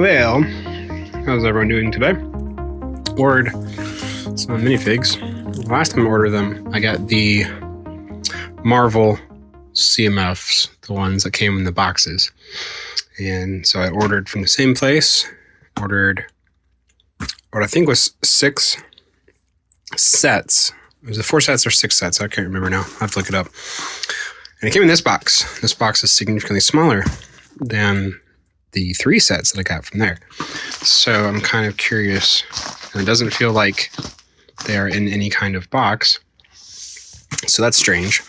Well, how's everyone doing today? Ordered some minifigs. Last time I ordered them, I got the Marvel CMFs, the ones that came in the boxes. And so I ordered from the same place, ordered what I think was 6 sets. Was it 4 sets or 6 sets? I can't remember now. I have to look it up. And it came in this box. This box is significantly smaller than the 3 sets that I got from there. So I'm kind of curious. And it doesn't feel like they are in any kind of box. So that's strange.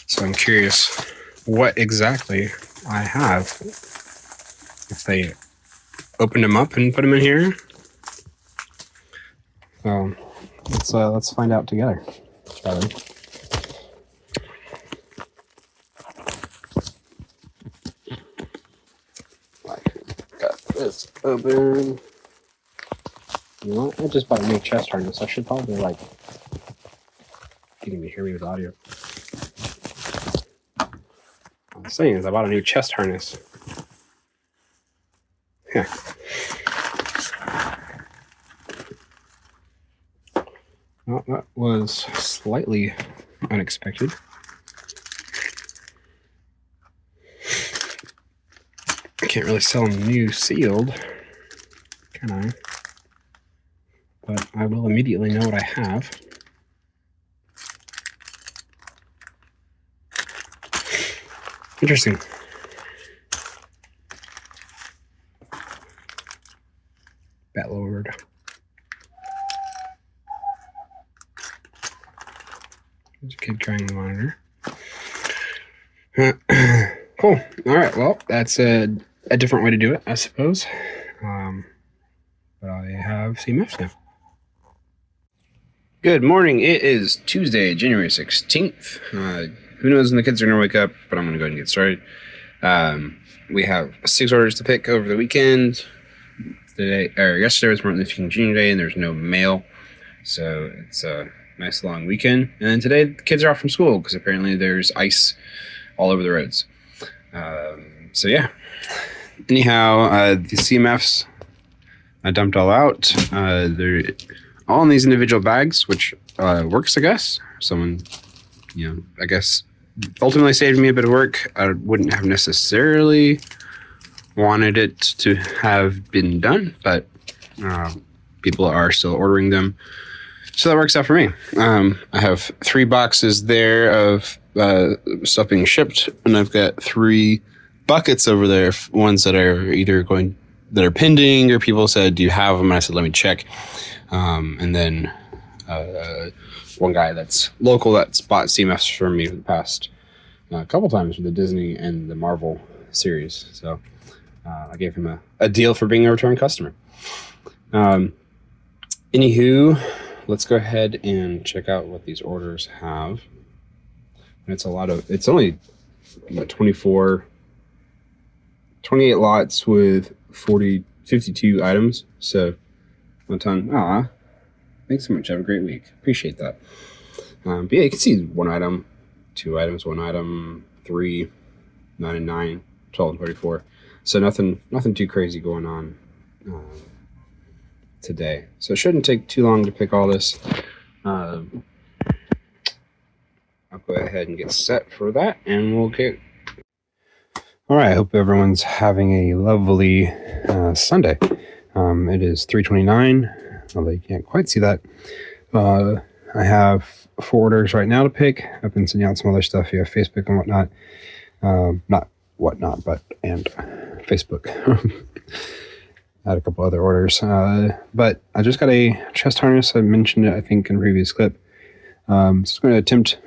So I'm curious what exactly I have. If they opened them up and put them in here. So let's find out together. Charlie. Got this open. You know what? I just bought a new chest harness. I should probably you can even hear me with audio. What I'm saying is I bought a new chest harness. Yeah. Well, that was slightly unexpected. I can't really sell them new sealed, can I? But I will immediately know what I have. Interesting. Batlord. There's a kid crying in the monitor. Cool. All right. Well, that's a different way to do it, I suppose. But I have CMFs now. Good morning. It is Tuesday, January 16th. Who knows when the kids are going to wake up, but I'm going to go ahead and get started. We have 6 orders to pick over the weekend. Yesterday was Martin Luther King Jr. Day, and there's no mail. So it's a nice long weekend. And then today, the kids are off from school because apparently there's ice all over the roads. So yeah. Anyhow, the CMFs, I dumped all out. They're all in these individual bags, which works, I guess. Someone, I guess ultimately saved me a bit of work. I wouldn't have necessarily wanted it to have been done, but people are still ordering them. So that works out for me. I have 3 boxes there of stuff being shipped, and I've got 3 buckets over there, ones that are either that are pending, or people said, do you have them? And I said, let me check. And then one guy that's local that's bought CMFs from me for the past couple times for the Disney and the Marvel series. So I gave him a deal for being a return customer. Anywho, let's go ahead and check out what these orders have. And it's only 28 lots with 52 items. So one ton. Thanks so much. Have a great week. Appreciate that. But yeah, you can see 1 item, 2 items, 1 item, 3, 9 and 9, 12 and 34. So nothing too crazy going on today. So it shouldn't take too long to pick all this. I'll go ahead and get set for that, and we'll get. All right. I hope everyone's having a lovely Sunday. It is 3:29. Although you can't quite see that. I have 4 orders right now to pick. I've been sending out some other stuff via Facebook and whatnot. Not whatnot, and Facebook. I had a couple other orders. But I just got a chest harness. I mentioned it, I think, in a previous clip. So I'm going to attempt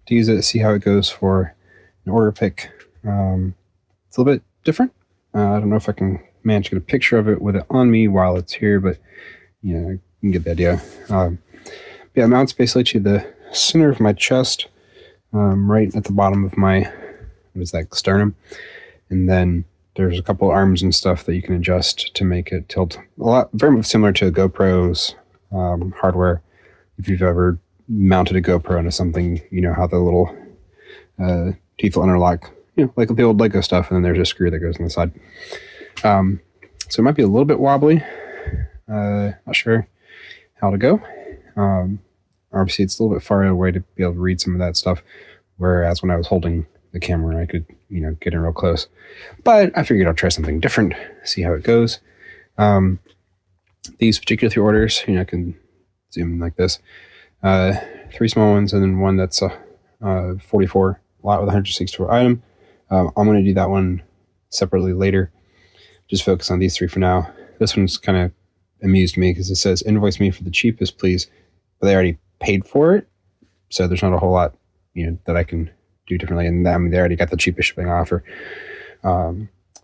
to use it, see how it goes for an order pick. It's a little bit different. I don't know if I can manage to get a picture of it with it on me while it's here, but you can get the idea. Yeah, it mounts basically to the center of my chest, right at the bottom of my, sternum. And then there's a couple arms and stuff that you can adjust to make it tilt very much similar to GoPro's hardware. If you've ever mounted a GoPro into something, you know how the little teeth will interlock like the old Lego stuff, and then there's a screw that goes on the side. So it might be a little bit wobbly. Not sure how to go. Obviously, it's a little bit far away to be able to read some of that stuff, whereas when I was holding the camera, I could, get in real close. But I figured I'll try something different, see how it goes. These particular 3 orders, I can zoom in like this. 3 small ones, and then one that's a 44 lot with 164 item. I'm going to do that one separately later. Just focus on these 3 for now. This one's kind of amused me because it says invoice me for the cheapest, please. But they already paid for it, so there's not a whole lot that I can do differently. And they already got the cheapest shipping offer.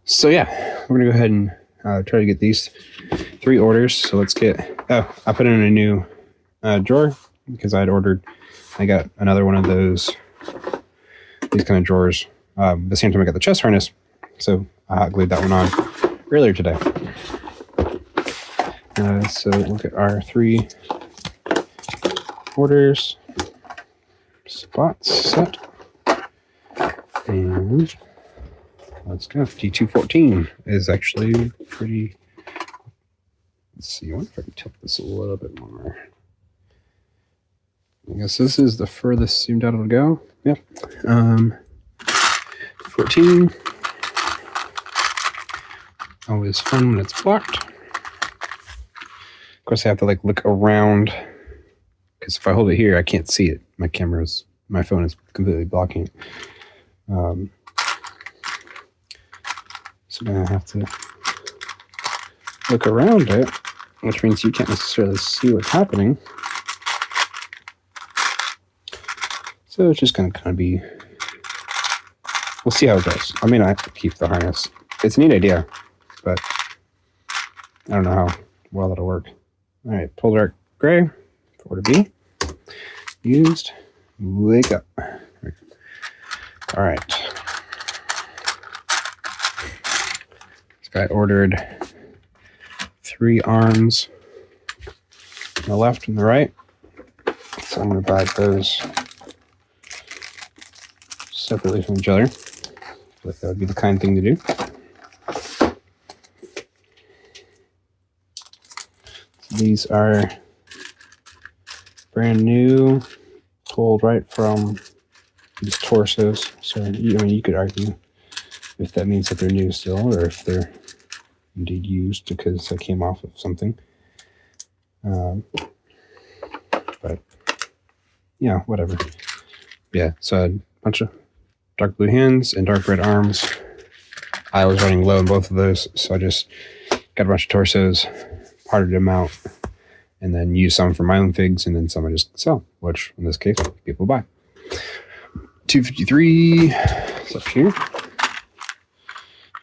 So yeah, we're gonna go ahead and try to get these 3 orders. So let's get. Oh, I put in a new drawer because I got another one of these kind of drawers the same time I got the chest harness. So I hot glued that one on earlier today. So look at our 3 orders, spots set, and let's go. D214 is actually pretty. Let's see. I wonder if I can tilt this a little bit more. I guess this is the furthest zoomed out it'll go. Yep. 14. Always fun when it's blocked. Of course, I have to look around because if I hold it here, I can't see it. My phone is completely blocking it. So now I have to look around it, which means you can't necessarily see what's happening. So it's just going to kind of be. We'll see how it goes. I mean, I have to keep the harness. It's a neat idea, but I don't know how well that'll work. All right, pull dark gray, order B, used, wake up. All right. This guy ordered 3 arms on the left and the right. So I'm going to bag those separately from each other. I feel like that would be the kind thing to do. These are brand new, pulled right from these torsos. So, you could argue if that means that they're new still, or if they're indeed used because they came off of something. But, yeah, whatever. Yeah, so a bunch of dark blue hands and dark red arms. I was running low on both of those, so I just got a bunch of torsos, parted them out, and then used some for my own figs, and then some I just sell, which in this case, people buy. 253 is up here.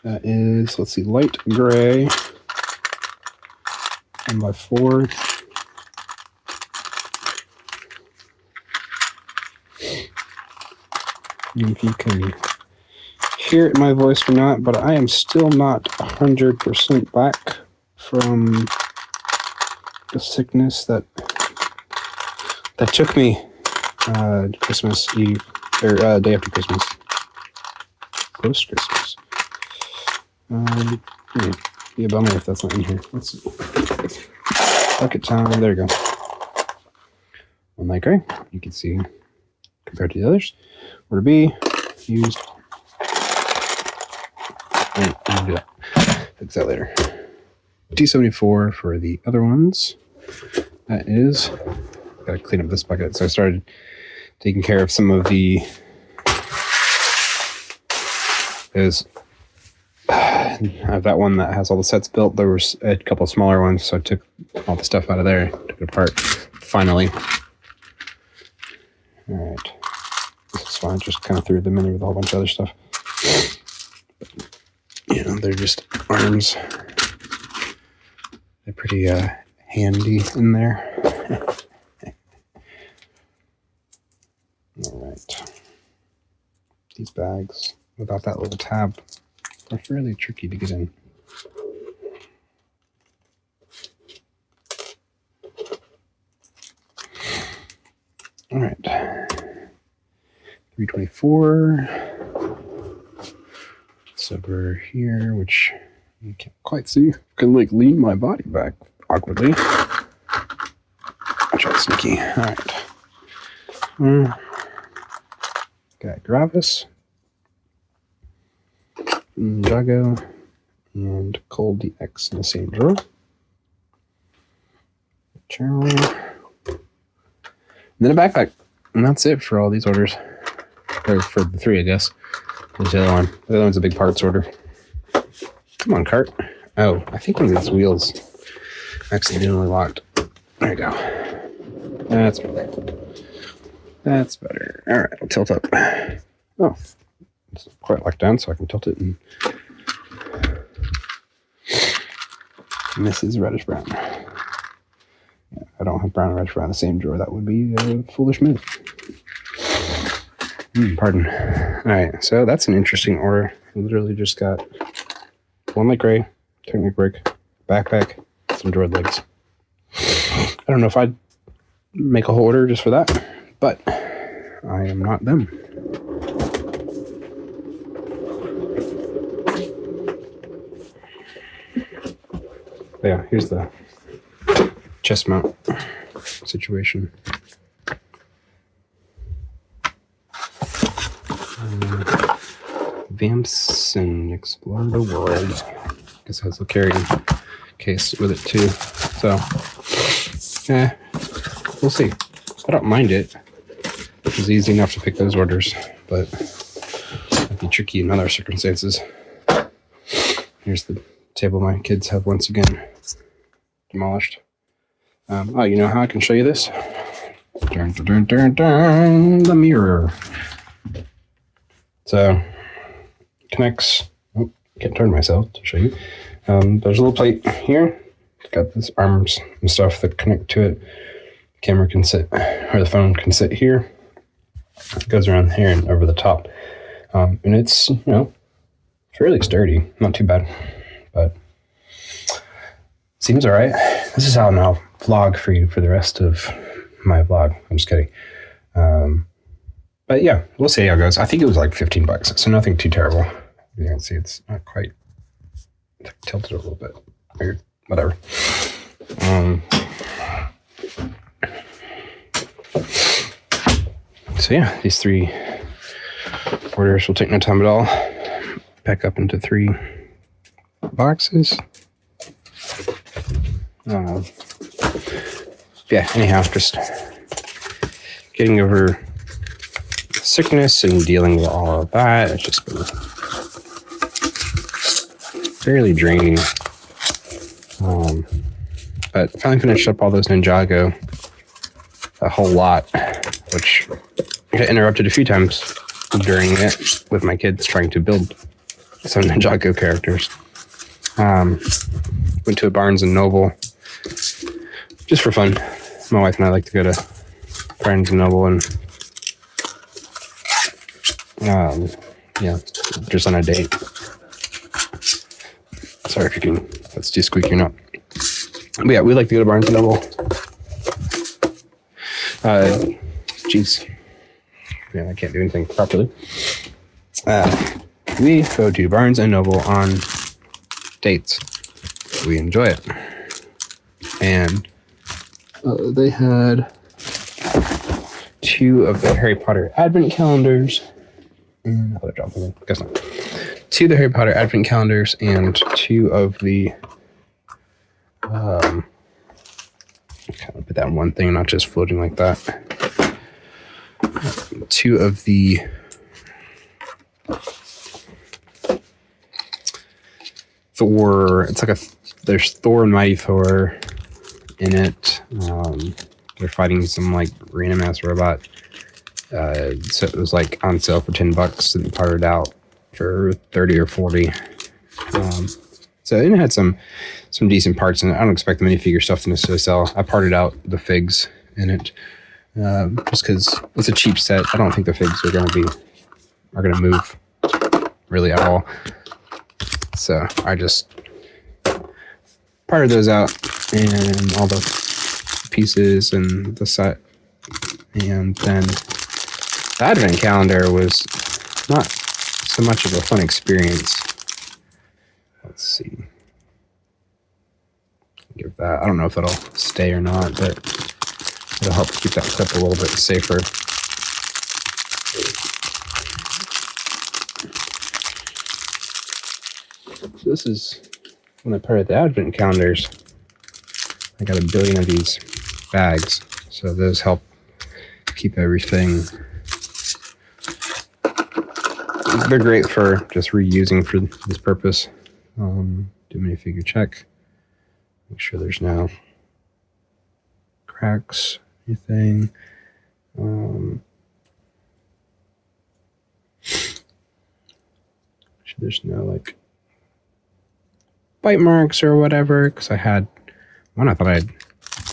That is, let's see, light gray, 1x4. If you can hear it in my voice or not, but I am still not 100% back from the sickness that took me Christmas Eve, or day after Christmas. Post Christmas. Be a bummer if that's not in here. Let's see. Bucket time. There you go. One light gray. You can see compared to the others. Order B, used. I'll do that. Fix that later. D74 for the other ones. That is, gotta clean up this bucket. So I started taking care of some of the, I have that one that has all the sets built. There was a couple of smaller ones, so I took all the stuff out of there, took it apart, finally. All right. This is fine, just kind of threw them in there with a whole bunch of other stuff. But, they're just arms. They're pretty handy in there. All right. These bags, without that little tab, are fairly tricky to get in. All right. 324. over here, which you can't quite see. I can like lean my body back awkwardly. I'll try sneaky. All right. Got Gravis, Juggle, and Cold DX in the same drawer. Channel. And then a backpack. And that's it for all these orders. Or for the 3, I guess. There's the other one. The other one's a big parts order. Come on, cart. Oh, I think one of these wheels accidentally locked. There you go. That's better. That's better. All right, I'll tilt up. Oh, it's quite locked down, so I can tilt it. And this is reddish brown. Yeah, I don't have brown and reddish brown in the same drawer. That would be a foolish move. Pardon. All right, so that's an interesting order. I literally just got one light gray, Technic brick, backpack, some droid legs. I don't know if I'd make a whole order just for that, but I am not them. But yeah, here's the chest mount situation. Vamps and explore the world. Guess it has a carrying case with it too. So, we'll see. I don't mind it. It was easy enough to pick those orders, but it'd be tricky in other circumstances. Here's the table my kids have once again demolished. Oh, you know how I can show you this? Dun, dun, dun, dun, the mirror. So, connects. Oh, can't turn myself to show you. There's a little plate here. It's got these arms and stuff that connect to it. The camera can sit, or the phone can sit here. It goes around here and over the top. And it's, fairly sturdy. Not too bad, but seems all right. This is how I'll vlog for you for the rest of my vlog. I'm just kidding. But yeah, we'll see how it goes. I think it was like $15, so nothing too terrible. You can see it's not quite tilted a little bit. Weird, whatever. So yeah, these 3 orders will take no time at all. Pack up into 3 boxes. Yeah, anyhow, just getting over sickness and dealing with all of that. It's just been fairly draining. But finally finished up all those Ninjago, a whole lot, which I got interrupted a few times during it with my kids trying to build some Ninjago characters. Went to a Barnes & Noble just for fun. My wife and I like to go to Barnes & Noble and just on a date. Sorry if you can, that's too squeaky or not. But yeah, we like to go to Barnes & Noble. Jeez. Yeah, I can't do anything properly. We go to Barnes & Noble on dates. We enjoy it. And they had 2 of the Harry Potter Advent calendars. And I dropped them. Guess not. 2 of the Harry Potter Advent calendars and 2 of the kind of put that in one thing, not just floating like that. 2 of the Thor. It's like there's Thor and Mighty Thor in it. They're fighting some like random ass robot. So it was like on sale for $10 and parted out for 30 or 40. So it had some decent parts in it. I don't expect the minifigure stuff to necessarily sell. I parted out the figs in it just because it's a cheap set. I don't think the figs are gonna move really at all. So I just parted those out and all the pieces and the set, and then the Advent calendar was not so much of a fun experience. let's see. Give that, I don't know if it'll stay or not, but it'll help keep that clip a little bit safer. So this is when I paired the advent calendars. I got 1 billion of these bags, so those help keep everything. They're great for just reusing for this purpose. Do a minifigure check. Make sure there's no cracks, anything. There's no like bite marks or whatever, because I had one I thought I'd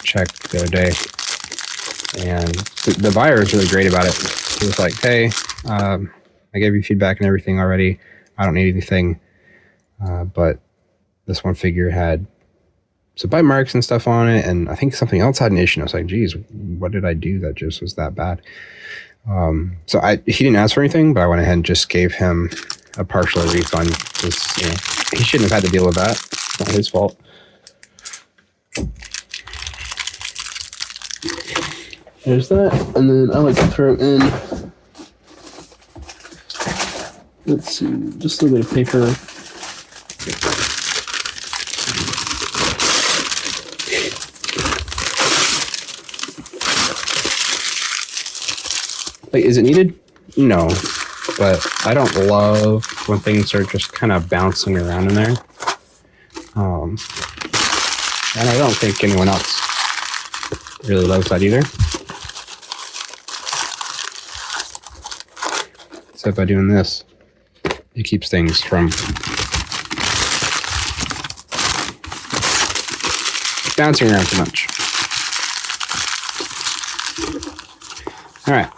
checked the other day, and the buyer was really great about it. He was like, hey, I gave you feedback and everything already. I don't need anything. But this one figure had some bite marks and stuff on it, and I think something else had an issue. I was like, geez, what did I do that just was that bad? So he didn't ask for anything, but I went ahead and just gave him a partial refund, because he shouldn't have had to deal with that. It's not his fault. There's that, and then I like to throw in, let's see, just a little bit of paper. Like, is it needed? No, but I don't love when things are just kind of bouncing around in there. And I don't think anyone else really loves that either. So by doing this, it keeps things from bouncing around too much. All right.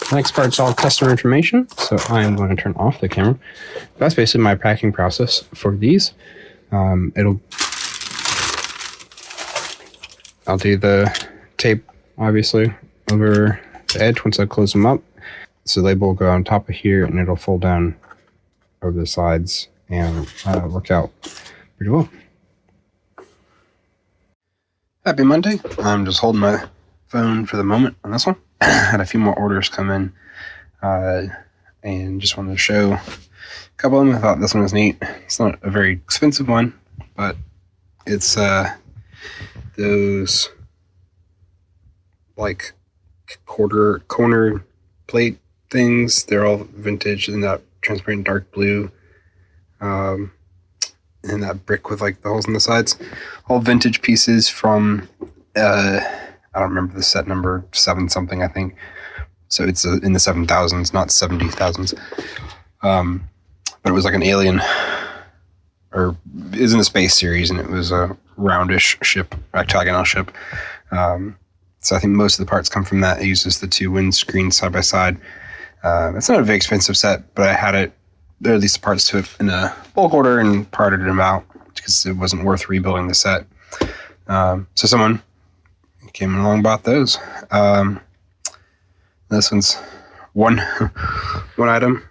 The next part's all customer information, so I'm going to turn off the camera. That's basically my packing process for these. I'll do the tape, obviously, over the edge once I close them up. So the label will go on top of here, and it'll fold down over the sides, and work out pretty well. Happy Monday. I'm just holding my phone for the moment on this one. Had a few more orders come in, and just wanted to show a couple of them. I thought this one was neat. It's not a very expensive one, but it's those like corner plate things. They're all vintage in that transparent dark blue, and that brick with like the holes in the sides. All vintage pieces from I don't remember the set number, 7 something, I think. So it's in the 7,000s, not 70,000s. But it was like an alien, or it was in the Space Series, and it was a roundish ship, octagonal ship. So I think most of the parts come from that. It uses the 2 windscreens side by side. It's not a very expensive set, but I had it, there at least the parts to it in a bulk order and parted them out because it wasn't worth rebuilding the set. So someone came along and bought those. This one's one item,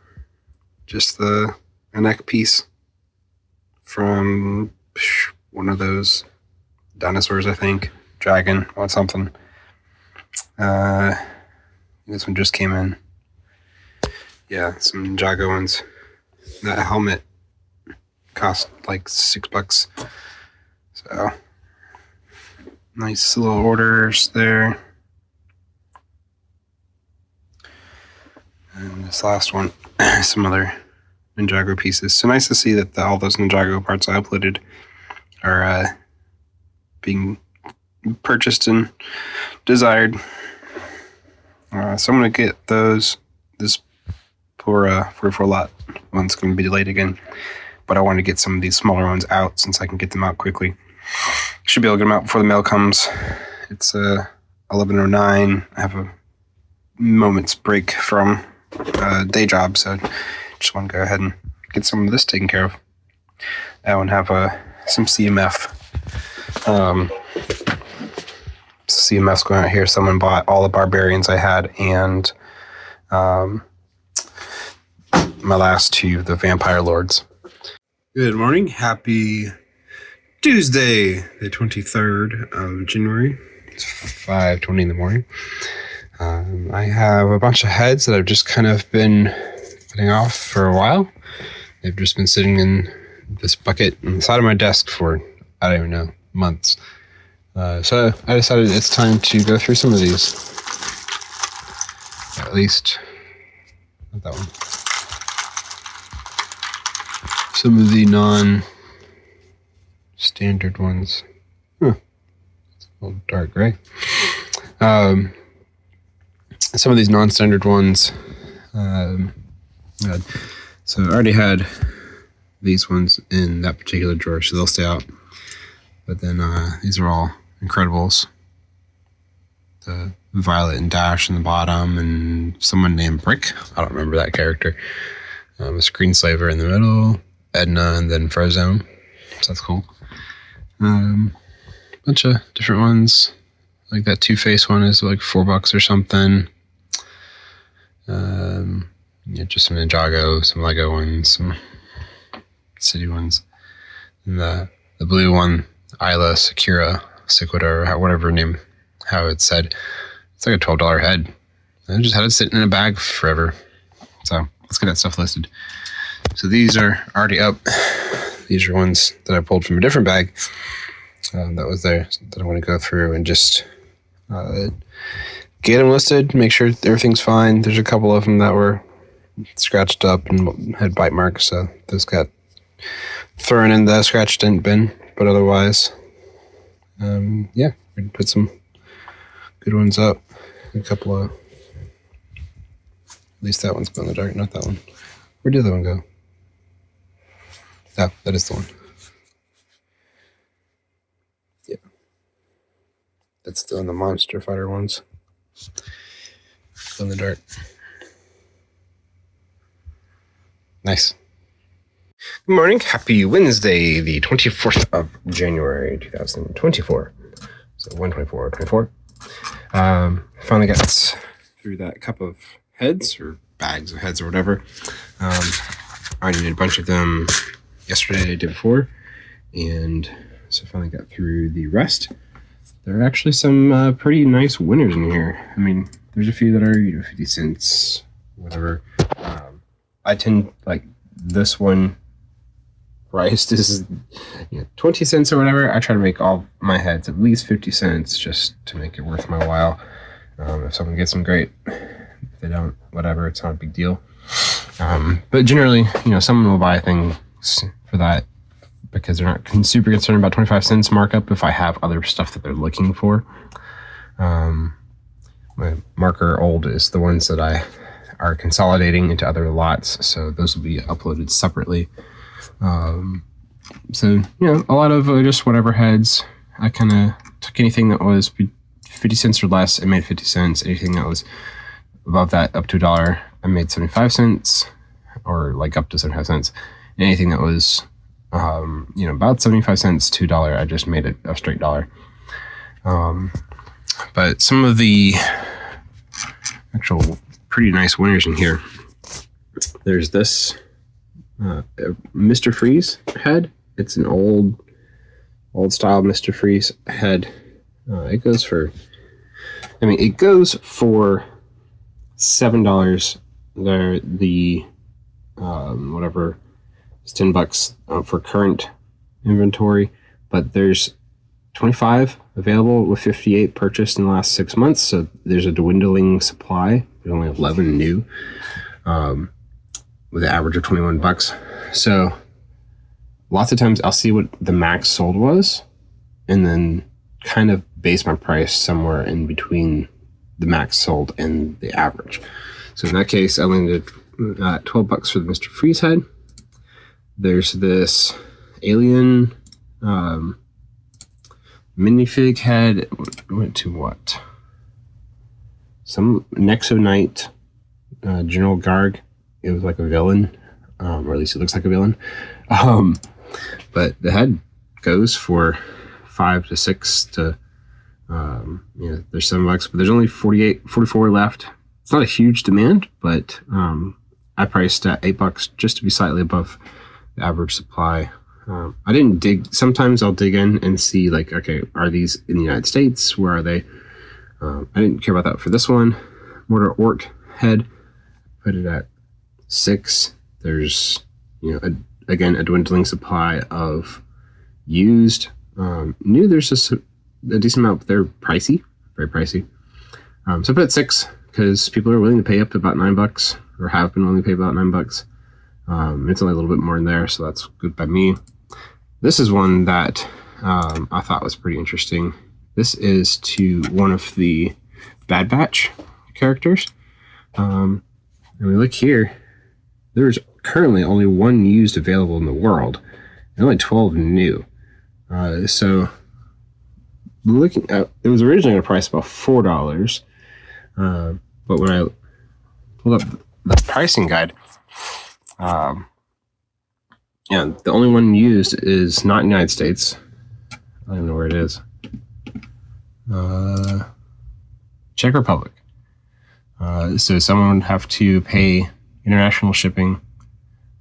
just a neck piece from one of those dinosaurs, I think, dragon or something. This one just came in. Yeah, some Jago ones. That helmet cost like $6. So nice little orders there. And this last one, some other Ninjago pieces. So nice to see that all those Ninjago parts I uploaded are being purchased and desired. So I'm going to get those. This poor 44 lot one's going to be delayed again. But I want to get some of these smaller ones out since I can get them out quickly. Should be able to get them out before the mail comes. It's 11:09. I have a moment's break from day job, so just want to go ahead and get some of this taken care of. I want to have some CMF. CMFs going out here. Someone bought all the barbarians I had, and my last 2, the vampire lords. Good morning. Happy Tuesday, the 23rd of January. It's 5:20 in the morning. I have a bunch of heads that I've just kind of been putting off for a while. They've just been sitting in this bucket on the side of my desk for, I don't even know, months. So I decided it's time to go through some of these. At least, not that one. Some of the non-standard ones. It's a little dark gray. Some of these non-standard ones. So I already had these ones in that particular drawer, so they'll stay out. But then these are all Incredibles. The Violet and Dash in the bottom, and someone named Brick. I don't remember that character. A Screenslaver in the middle. Edna, and then Frozone. So that's cool. Bunch of different ones. Like that Two-Face one is like $4 or something. Just some Ninjago, some Lego ones, some City ones. And the blue one, Isla Sakura, Sequita, or whatever name, how it's said. It's like a $12 head. I just had it sitting in a bag forever. So let's get that stuff listed. So these are already up. These are ones that I pulled from a different bag that was there that I want to go through and just get them listed, make sure everything's fine. There's a couple of them that were scratched up and had bite marks, so those got thrown in the scratch dent bin. But otherwise, we put some good ones up. A couple of, at least that one's glow in the dark, not that one. Where did the other one go? Oh, that is the one. Yeah. That's still in the Monster Fighter ones. Glow in the dark. Nice. Good morning. Happy Wednesday, the 24th of January, 2024. So 124. Finally got through that cup of heads, or bags of heads, or whatever. I needed a bunch of them yesterday, the day before, and so finally got through the rest. There are actually some pretty nice winners in here. I mean, there's a few that are 50 cents, whatever. I tend, like this one priced is 20 cents or whatever. I try to make all my heads at least 50 cents just to make it worth my while. If someone gets them, great. If they don't, whatever, it's not a big deal. But generally, someone will buy things for that because they're not super concerned about 25 cents markup if I have other stuff that they're looking for. My marker old is the ones that I are consolidating into other lots, so those will be uploaded separately. So a lot of just whatever heads. I kind of took anything that was 50 cents or less and made 50 cents. Anything that was above that, up to $1, I made 75 cents, or like up to 75 cents. Anything that was, about 75 cents to $1, I just made it a straight $1. But some of the actual pretty nice winners in here. There's this Mr. Freeze head. It's an old style Mr. Freeze head. It goes for $7. The whatever, it's $10 for current inventory, but there's 25 available with 58 purchased in the last 6 months. So there's a dwindling supply. There's only 11 new, with an average of $21. So lots of times I'll see what the max sold was, and then kind of base my price somewhere in between the max sold and the average. So in that case, I landed at $12 for the Mr. Freeze head. There's this alien minifig head. Went to what? Some Nexo Knight General Garg. It was like a villain, or at least it looks like a villain. But the head goes for $5 to $6 to there's $7, but there's only 44 left. It's not a huge demand, but I priced at $8 just to be slightly above the average supply. I didn't dig. Sometimes I'll dig in and see like, okay, are these in the United States? Where are they? I didn't care about that for this one. Mortar orc head, put it at 6. There's, again, a dwindling supply of used. New, there's just a decent amount, but they're pricey, very pricey. So I put it at 6 because people are willing to pay up to about $9, or have been willing to pay about $9. It's only a little bit more in there, so that's good by me. This is one that I thought was pretty interesting. This is to one of the Bad Batch characters. And we look here, there's currently only 1 used available in the world, and only 12 new. So looking at, it was originally at a price about $4, but when I pulled up the pricing guide, the only one used is not in the United States. I don't even know where it is. Czech Republic. So someone would have to pay international shipping.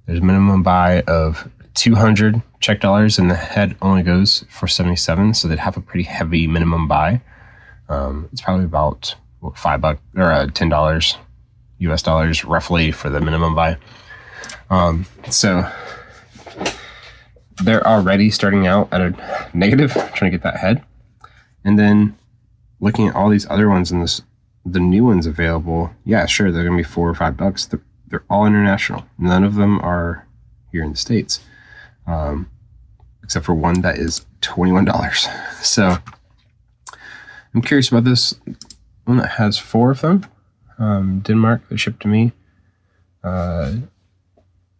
There's a minimum buy of 200 Czech dollars, and the head only goes for 77. So they'd have a pretty heavy minimum buy. It's probably about $5 or $10 US dollars roughly for the minimum buy. So they're already starting out at a negative, trying to get that head. And then looking at all these other ones and the new ones available, yeah, sure, they're going to be $4 or $5. They're all international. None of them are here in the States, except for one that is $21. So I'm curious about this one that has 4 of them. Denmark, that shipped to me.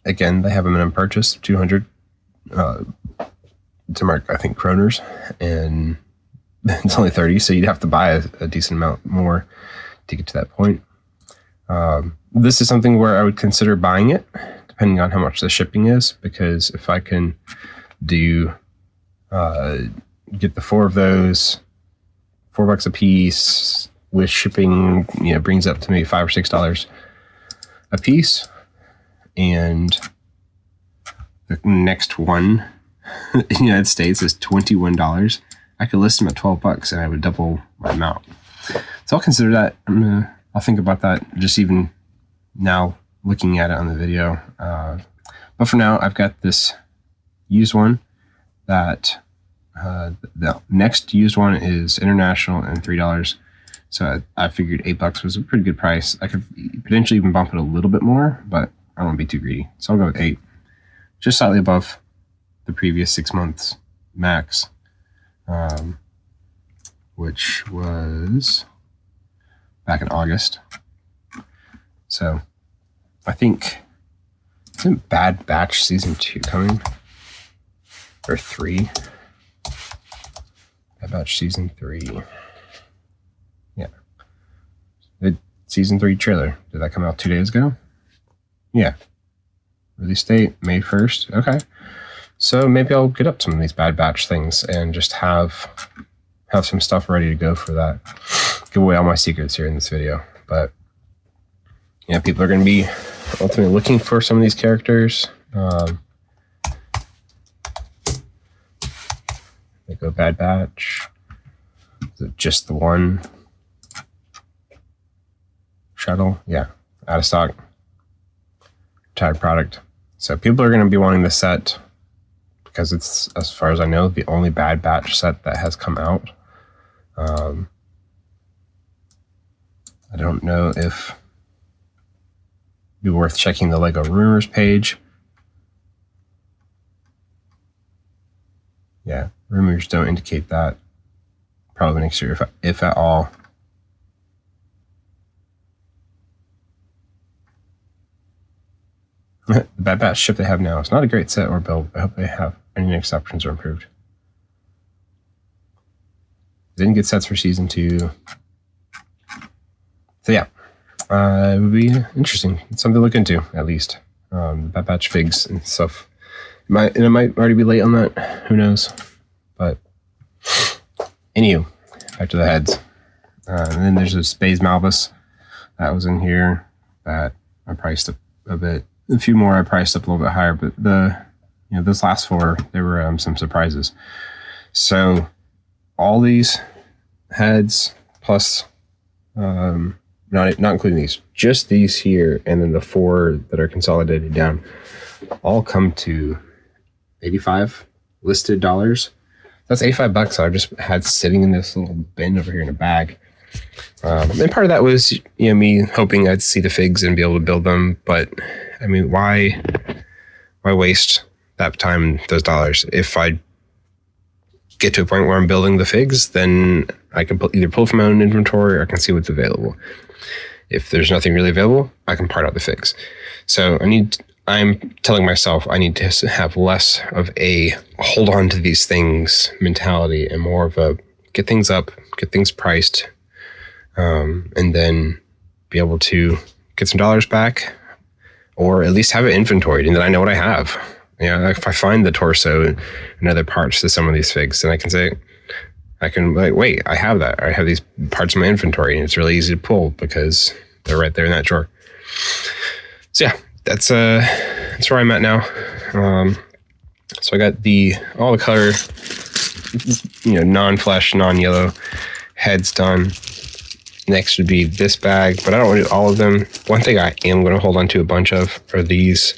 Again, they have a minimum purchase of 200 Denmark, I think, kroners, and it's only 30, so you'd have to buy a decent amount more to get to that point. This is something where I would consider buying it, depending on how much the shipping is, because if I can do get the 4 of those, $4 a piece with shipping, brings up to maybe $5 or $6 a piece, and the next one in the United States is $21. I could list them at $12 and I would double my amount. So I'll consider that. I'll think about that just even now looking at it on the video. But for now, I've got this used one that the next used one is international and $3. So I figured $8 was a pretty good price. I could potentially even bump it a little bit more, but I don't want to be too greedy. So I'll go with 8, just slightly above the previous 6 months max, which was back in August. So I think, isn't Bad Batch season 2 coming? Or 3? Bad Batch season 3. Yeah. The season 3 trailer. Did that come out 2 days ago? Yeah. Release date, May 1st. Okay. So maybe I'll get up some of these Bad Batch things and just have some stuff ready to go for that. Give away all my secrets here in this video. But yeah, people are going to be ultimately looking for some of these characters. They go Bad Batch. Is it just the one? Shuttle? Yeah. Out of stock. Tag product. So people are going to be wanting the set because it's, as far as I know, the only Bad Batch set that has come out. I don't know if it'd be worth checking the Lego rumors page. Yeah, rumors don't indicate that. Probably next year, if at all. The Bad Batch ship they have now is not a great set or build. I hope they have any next options are improved. Didn't get sets for season 2. So yeah, it would be interesting. It's something to look into, at least. Bad Batch figs and stuff. It might already be late on that. Who knows? But anywho, back to the heads. And then there's a Space Malbus that was in here that I priced up a bit. A few more I priced up a little bit higher, but the this last 4, there were some surprises. So all these heads plus, not including these, just these here, and then the 4 that are consolidated down, all come to 85 listed dollars. That's $85 I just had sitting in this little bin over here in a bag. And part of that was, me hoping I'd see the figs and be able to build them. But I mean, why waste that time, those dollars? If I get to a point where I'm building the figs, then I can either pull from my own inventory or I can see what's available. If there's nothing really available, I can part out the figs. So I'm telling myself I need to have less of a hold on to these things mentality and more of a get things up, get things priced, and then be able to get some dollars back, or at least have it inventoried and then I know what I have. If I find the torso and other parts to some of these figs, then I can wait, I have that. I have these parts in my inventory, and it's really easy to pull because they're right there in that drawer. So yeah, that's where I'm at now. So I got all the color, non-flesh, non-yellow heads done. Next would be this bag, but I don't want to do all of them. One thing I am going to hold on to a bunch of are these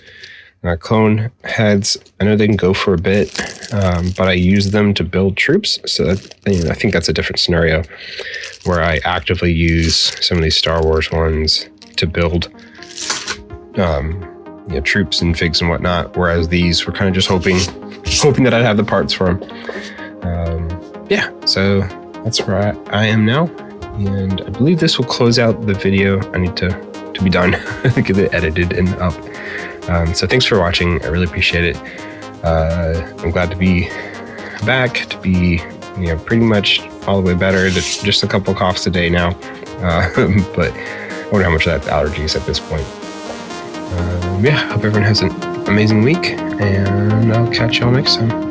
clone heads. I know they can go for a bit, but I use them to build troops. So I think that's a different scenario where I actively use some of these Star Wars ones to build troops and figs and whatnot. Whereas these were kind of just hoping that I'd have the parts for them. So that's where I am now. And I believe this will close out the video. I need to be done, get it edited and up. So thanks for watching. I really appreciate it. I'm glad to be back, to be pretty much all the way better. Just a couple coughs a day now, but I wonder how much of that's allergies at this point. Hope everyone has an amazing week, and I'll catch y'all next time.